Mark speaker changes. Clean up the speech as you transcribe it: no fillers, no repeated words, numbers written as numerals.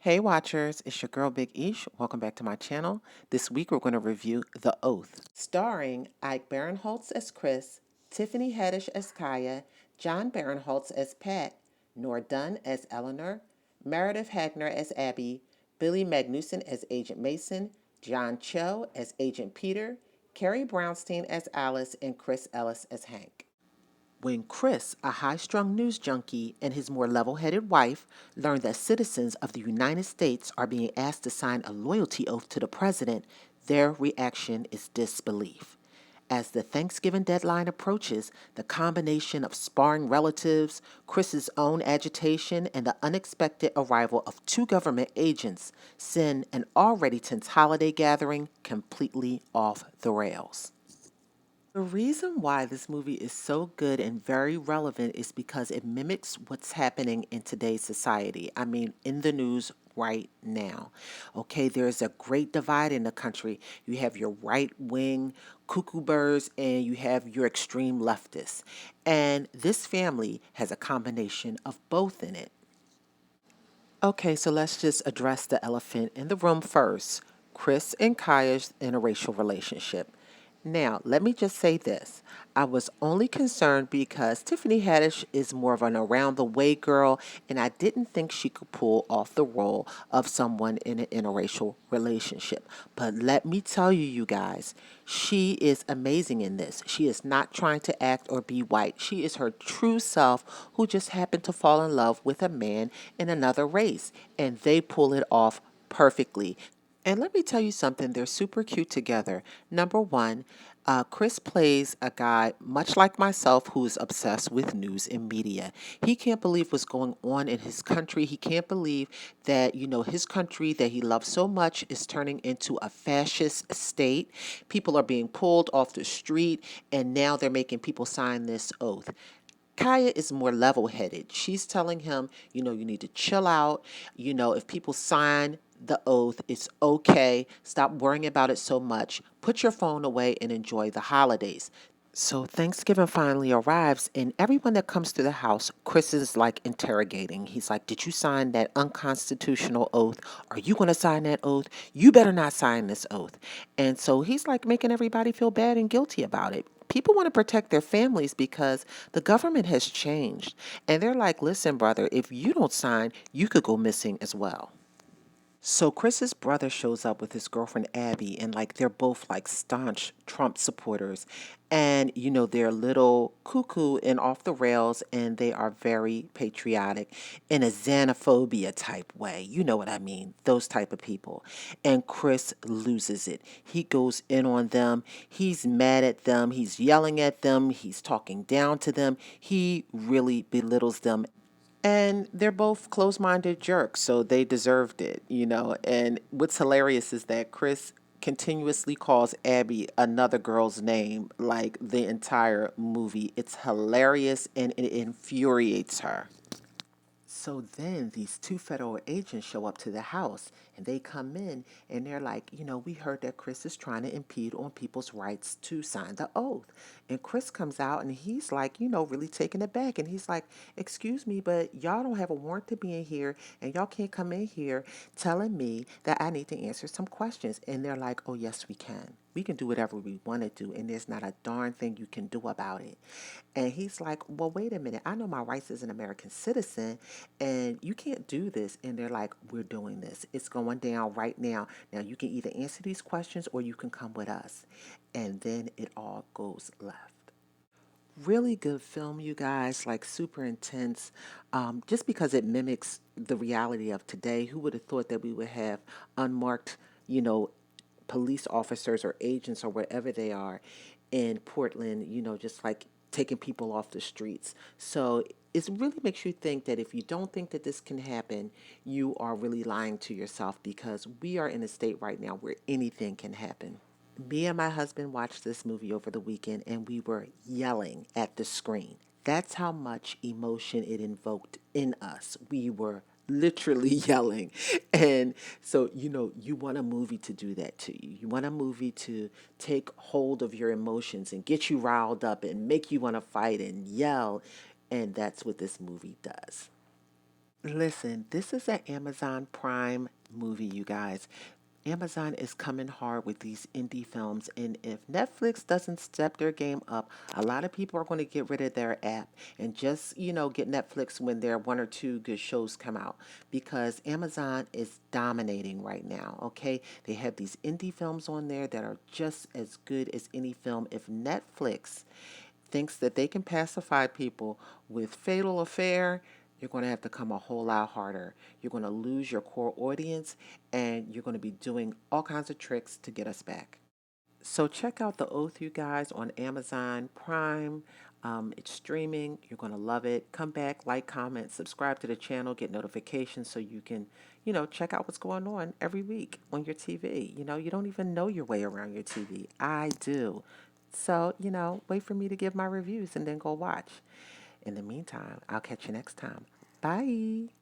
Speaker 1: Hey Watchers, it's your girl Big Ish. Welcome back to my channel. This week we're going to review The Oath, starring Ike Barinholtz as Chris, Tiffany Haddish as Kaya, John Barinholtz as Pat, Nora Dunn as Eleanor, Meredith Hagner as Abby, Billy Magnuson as Agent Mason, John Cho as Agent Peter, Carrie Brownstein as Alice, and Chris Ellis as Hank. When Chris, a high strung news junkie, and his more level headed wife learn that citizens of the United States are being asked to sign a loyalty oath to the president, their reaction is disbelief. As the Thanksgiving deadline approaches, the combination of sparring relatives, Chris's own agitation, and the unexpected arrival of two government agents send an already tense holiday gathering completely off the rails. The reason why this movie is so good and very relevant is because it mimics what's happening in today's society. I mean, in the news right now. Okay, there's a great divide in the country. You have your right wing cuckoo birds and you have your extreme leftists. And this family has a combination of both in it. Okay, so let's just address the elephant in the room first. Chris and Kaya's interracial relationship. Now, let me just say this. I was only concerned because Tiffany Haddish is more of an around the way girl, and I didn't think she could pull off the role of someone in an interracial relationship. But let me tell you, you guys, she is amazing in this. She is not trying to act or be white. She is her true self who just happened to fall in love with a man in another race, and they pull it off perfectly. And let me tell you something, they're super cute together. Number one, Chris plays a guy much like myself who is obsessed with news and media. He can't believe what's going on in his country. He can't believe that, his country that he loves so much is turning into a fascist state. People are being pulled off the street, and now they're making people sign this oath. Kaya is more level headed. She's telling him, you need to chill out. If people sign the oath, it's okay. Stop worrying about it so much. Put your phone away and enjoy the holidays. So Thanksgiving finally arrives, and everyone that comes to the house, Chris is like interrogating. He's like, "Did you sign that unconstitutional oath? Are you going to sign that oath? You better not sign this oath." And so he's like making everybody feel bad and guilty about it. People want to protect their families because the government has changed. And they're like, "Listen, brother, if you don't sign, you could go missing as well." So Chris's brother shows up with his girlfriend Abby, and like they're both like staunch Trump supporters. And they're a little cuckoo and off the rails, and they are very patriotic in a xenophobia type way. You know what I mean? Those type of people. And Chris loses it. He goes in on them. He's mad at them. He's yelling at them. He's talking down to them. He really belittles them, and they're both close minded jerks, so they deserved it. And what's hilarious is that Chris continuously calls Abby another girl's name like the entire movie. It's hilarious and it infuriates her. So then these two federal agents show up to the house and they come in and they're like, we heard that Chris is trying to impede on people's rights to sign the oath. And Chris comes out and he's like, really taken aback. And he's like, "Excuse me, but y'all don't have a warrant to be in here and y'all can't come in here telling me that I need to answer some questions." And they're like, "Oh, yes, we can. We can do whatever we want to do, and there's not a darn thing you can do about it." And he's like, "Well, wait a minute. I know my rights as an American citizen, and you can't do this." And they're like, "We're doing this. It's going down right now. Now, you can either answer these questions or you can come with us." And then it all goes left. Really good film, you guys, like super intense. Just because it mimics the reality of today. Who would have thought that we would have unmarked, you know, police officers or agents or whatever they are in Portland, just like taking people off the streets. So it really makes you think that if you don't think that this can happen, you are really lying to yourself because we are in a state right now where anything can happen. Me and my husband watched this movie over the weekend and we were yelling at the screen. That's how much emotion it invoked in us. We were literally yelling. And so, you want a movie to do that to you. You want a movie to take hold of your emotions and get you riled up and make you want to fight and yell. And that's what this movie does. Listen, this is an Amazon Prime movie, you guys. Amazon is coming hard with these indie films, and if Netflix doesn't step their game up, a lot of people are going to get rid of their app and just, get Netflix when there are one or two good shows come out because Amazon is dominating right now, okay? They have these indie films on there that are just as good as any film. If Netflix thinks that they can pacify people with Fatal Affair, you're going to have to come a whole lot harder. You're going to lose your core audience and you're going to be doing all kinds of tricks to get us back. So check out The Oath, you guys, on Amazon Prime. It's streaming. You're going to love it. Come back, like, comment, subscribe to the channel, get notifications so you can, check out what's going on every week on your TV. You don't even know your way around your TV. I do. So, wait for me to give my reviews and then go watch. In the meantime, I'll catch you next time. Bye.